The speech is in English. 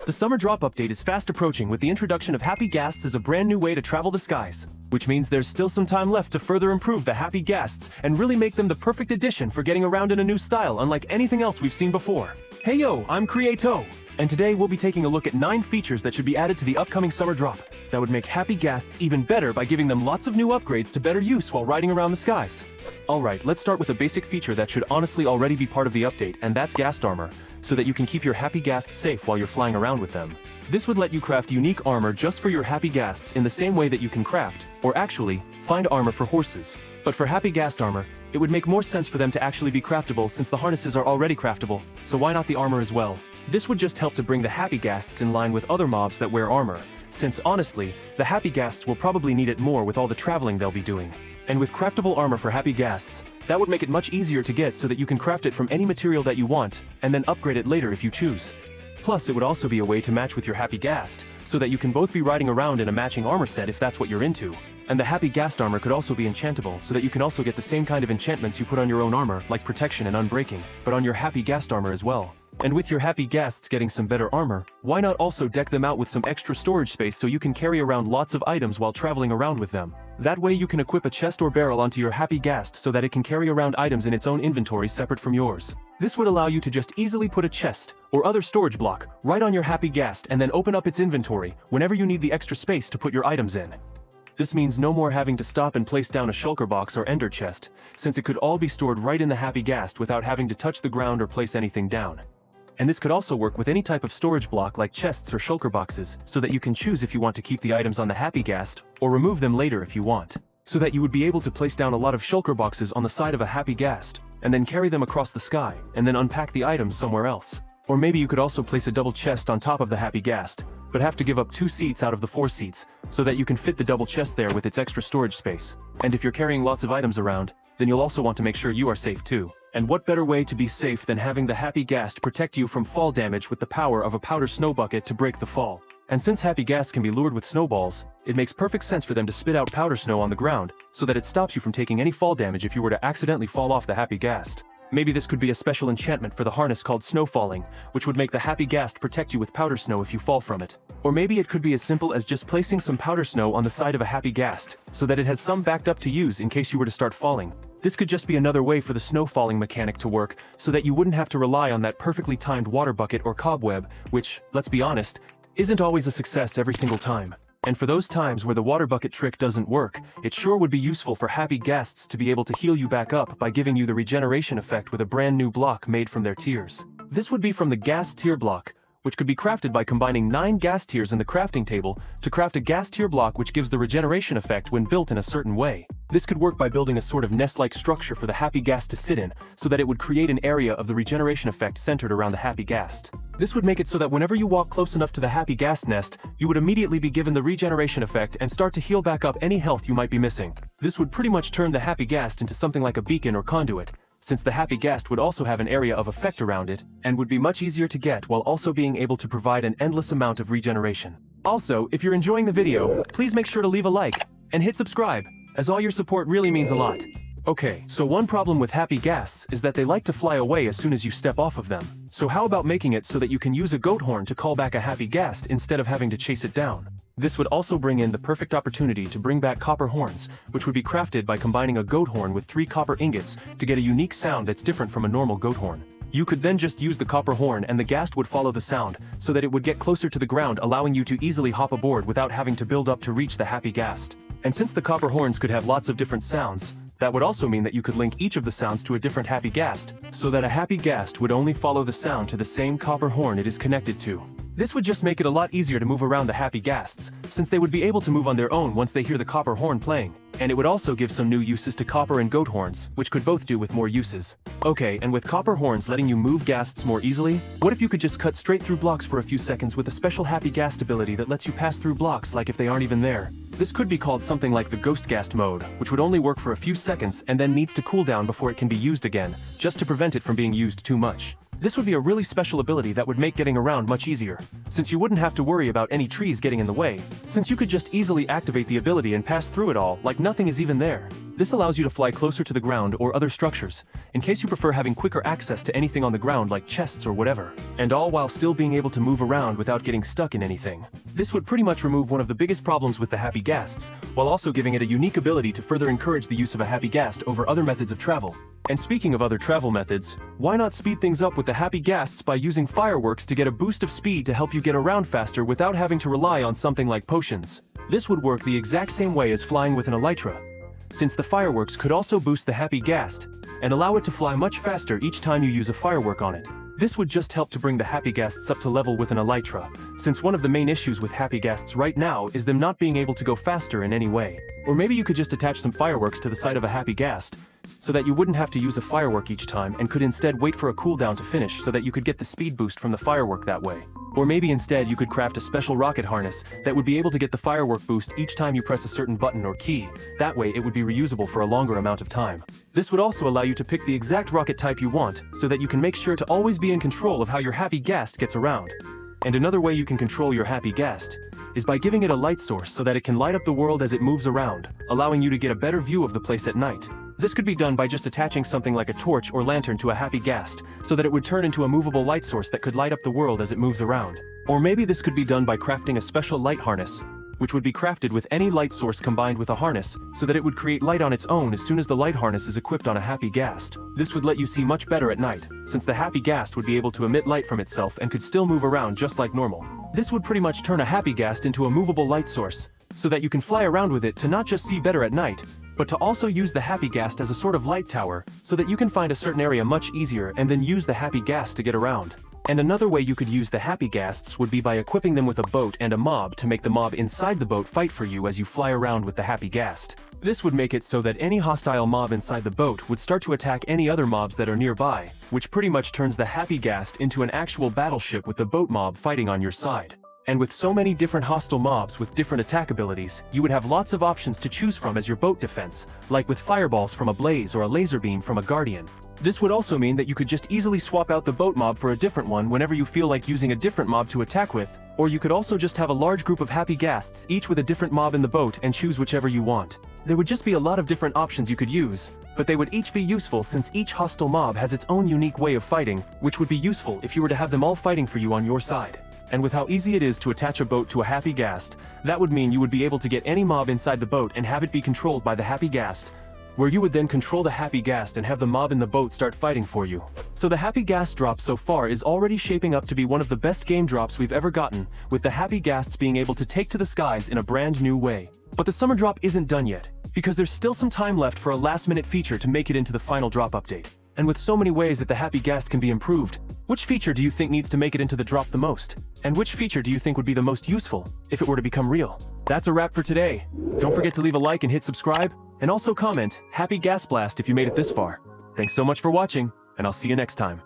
The summer drop update is fast approaching with the introduction of Happy Ghasts as a brand new way to travel the skies, which means there's still some time left to further improve the Happy Ghasts and really make them the perfect addition for getting around in a new style unlike anything else we've seen before. Hey yo, I'm Creato, and today we'll be taking a look at 9 features that should be added to the upcoming summer drop that would make Happy Ghasts even better by giving them lots of new upgrades to better use while riding around the skies. Alright, let's start with a basic feature that should honestly already be part of the update, and that's Ghast Armor, so that you can keep your Happy Ghasts safe while you're flying around with them. This would let you craft unique armor just for your Happy Ghasts in the same way that you can craft, or actually, find armor for horses. But for Happy Ghast Armor, it would make more sense for them to actually be craftable since the harnesses are already craftable, so why not the armor as well? This would just help to bring the Happy Ghasts in line with other mobs that wear armor, since honestly, the Happy Ghasts will probably need it more with all the traveling they'll be doing. And with craftable armor for Happy Ghasts, that would make it much easier to get so that you can craft it from any material that you want, and then upgrade it later if you choose. Plus, it would also be a way to match with your Happy Ghast, so that you can both be riding around in a matching armor set if that's what you're into. And the Happy Ghast Armor could also be enchantable, so that you can also get the same kind of enchantments you put on your own armor, like protection and unbreaking, but on your Happy Ghast Armor as well. And with your Happy Ghasts getting some better armor, why not also deck them out with some extra storage space so you can carry around lots of items while traveling around with them. That way you can equip a chest or barrel onto your Happy Ghast so that it can carry around items in its own inventory separate from yours. This would allow you to just easily put a chest, or other storage block, right on your Happy Ghast and then open up its inventory whenever you need the extra space to put your items in. This means no more having to stop and place down a shulker box or ender chest, since it could all be stored right in the Happy Ghast without having to touch the ground or place anything down. And this could also work with any type of storage block like chests or shulker boxes, so that you can choose if you want to keep the items on the Happy Ghast, or remove them later if you want. So that you would be able to place down a lot of shulker boxes on the side of a Happy Ghast, and then carry them across the sky, and then unpack the items somewhere else. Or maybe you could also place a double chest on top of the Happy Ghast, but have to give up 2 seats out of the 4 seats, so that you can fit the double chest there with its extra storage space. And if you're carrying lots of items around, then you'll also want to make sure you are safe too. And what better way to be safe than having the Happy Ghast protect you from fall damage with the power of a powder snow bucket to break the fall. And since Happy Ghasts can be lured with snowballs, it makes perfect sense for them to spit out powder snow on the ground, so that it stops you from taking any fall damage if you were to accidentally fall off the Happy Ghast. Maybe this could be a special enchantment for the harness called Snow Falling, which would make the Happy Ghast protect you with powder snow if you fall from it. Or maybe it could be as simple as just placing some powder snow on the side of a Happy Ghast, so that it has some backed up to use in case you were to start falling. This could just be another way for the snow falling mechanic to work, so that you wouldn't have to rely on that perfectly timed water bucket or cobweb, which, let's be honest, isn't always a success every single time. And for those times where the water bucket trick doesn't work, it sure would be useful for Happy Ghasts to be able to heal you back up by giving you the regeneration effect with a brand new block made from their tears. This would be from the Ghast Tier block, which could be crafted by combining 9 Ghast Tiers in the crafting table to craft a Ghast Tier block which gives the regeneration effect when built in a certain way. This could work by building a sort of nest-like structure for the Happy Ghast to sit in, so that it would create an area of the regeneration effect centered around the Happy Ghast. This would make it so that whenever you walk close enough to the Happy Ghast nest, you would immediately be given the regeneration effect and start to heal back up any health you might be missing. This would pretty much turn the Happy Ghast into something like a beacon or conduit, since the Happy Ghast would also have an area of effect around it, and would be much easier to get while also being able to provide an endless amount of regeneration. Also, if you're enjoying the video, please make sure to leave a like, and hit subscribe, as all your support really means a lot. Okay, so one problem with Happy Ghasts is that they like to fly away as soon as you step off of them. So how about making it so that you can use a goat horn to call back a Happy Ghast instead of having to chase it down? This would also bring in the perfect opportunity to bring back copper horns, which would be crafted by combining a goat horn with 3 copper ingots to get a unique sound that's different from a normal goat horn. You could then just use the copper horn and the Ghast would follow the sound, so that it would get closer to the ground, allowing you to easily hop aboard without having to build up to reach the Happy Ghast. And since the copper horns could have lots of different sounds, that would also mean that you could link each of the sounds to a different Happy Ghast, so that a Happy Ghast would only follow the sound to the same copper horn it is connected to. This would just make it a lot easier to move around the Happy Ghasts, since they would be able to move on their own once they hear the copper horn playing. And it would also give some new uses to copper and goat horns, which could both do with more uses. Okay, and with copper horns letting you move Ghasts more easily, what if you could just cut straight through blocks for a few seconds with a special Happy Ghast ability that lets you pass through blocks like if they aren't even there? This could be called something like the Ghost Ghast mode, which would only work for a few seconds and then needs to cool down before it can be used again, just to prevent it from being used too much. This would be a really special ability that would make getting around much easier, since you wouldn't have to worry about any trees getting in the way, since you could just easily activate the ability and pass through it all like nothing is even there. This allows you to fly closer to the ground or other structures, in case you prefer having quicker access to anything on the ground like chests or whatever, and all while still being able to move around without getting stuck in anything. This would pretty much remove one of the biggest problems with the Happy Ghasts, while also giving it a unique ability to further encourage the use of a Happy Ghast over other methods of travel. And speaking of other travel methods, why not speed things up with the Happy Ghasts by using fireworks to get a boost of speed to help you get around faster without having to rely on something like potions? This would work the exact same way as flying with an elytra, since the fireworks could also boost the Happy Ghast and allow it to fly much faster each time you use a firework on it. This would just help to bring the Happy Ghasts up to level with an elytra, since one of the main issues with Happy Ghasts right now is them not being able to go faster in any way. Or maybe you could just attach some fireworks to the side of a Happy Ghast, so that you wouldn't have to use a firework each time and could instead wait for a cooldown to finish so that you could get the speed boost from the firework that way. Or maybe instead you could craft a special rocket harness that would be able to get the firework boost each time you press a certain button or key. That way it would be reusable for a longer amount of time. This would also allow you to pick the exact rocket type you want, so that you can make sure to always be in control of how your Happy Ghast gets around. And another way you can control your Happy Ghast is by giving it a light source so that it can light up the world as it moves around, allowing you to get a better view of the place at night. This could be done by just attaching something like a torch or lantern to a Happy Ghast, so that it would turn into a movable light source that could light up the world as it moves around. Or maybe this could be done by crafting a special light harness, which would be crafted with any light source combined with a harness, so that it would create light on its own as soon as the light harness is equipped on a Happy Ghast. This would let you see much better at night, since the Happy Ghast would be able to emit light from itself and could still move around just like normal. This would pretty much turn a Happy Ghast into a movable light source, so that you can fly around with it to not just see better at night, but to also use the Happy Ghast as a sort of light tower, so that you can find a certain area much easier and then use the Happy Ghast to get around. And another way you could use the Happy Ghasts would be by equipping them with a boat and a mob to make the mob inside the boat fight for you as you fly around with the Happy Ghast. This would make it so that any hostile mob inside the boat would start to attack any other mobs that are nearby, which pretty much turns the Happy Ghast into an actual battleship with the boat mob fighting on your side. And with so many different hostile mobs with different attack abilities, you would have lots of options to choose from as your boat defense, like with fireballs from a blaze or a laser beam from a guardian. This would also mean that you could just easily swap out the boat mob for a different one whenever you feel like using a different mob to attack with, or you could also just have a large group of Happy Ghasts, each with a different mob in the boat, and choose whichever you want. There would just be a lot of different options you could use, but they would each be useful since each hostile mob has its own unique way of fighting, which would be useful if you were to have them all fighting for you on your side. And with how easy it is to attach a boat to a Happy Ghast, that would mean you would be able to get any mob inside the boat and have it be controlled by the Happy Ghast, where you would then control the Happy Ghast and have the mob in the boat start fighting for you. So the Happy Ghast drop so far is already shaping up to be one of the best game drops we've ever gotten, with the Happy Ghasts being able to take to the skies in a brand new way. But the summer drop isn't done yet, because there's still some time left for a last-minute feature to make it into the final drop update. And with so many ways that the Happy Ghast can be improved, which feature do you think needs to make it into the drop the most? And which feature do you think would be the most useful if it were to become real? That's a wrap for today. Don't forget to leave a like and hit subscribe, and also comment, Happy Ghast Blast if you made it this far. Thanks so much for watching, and I'll see you next time.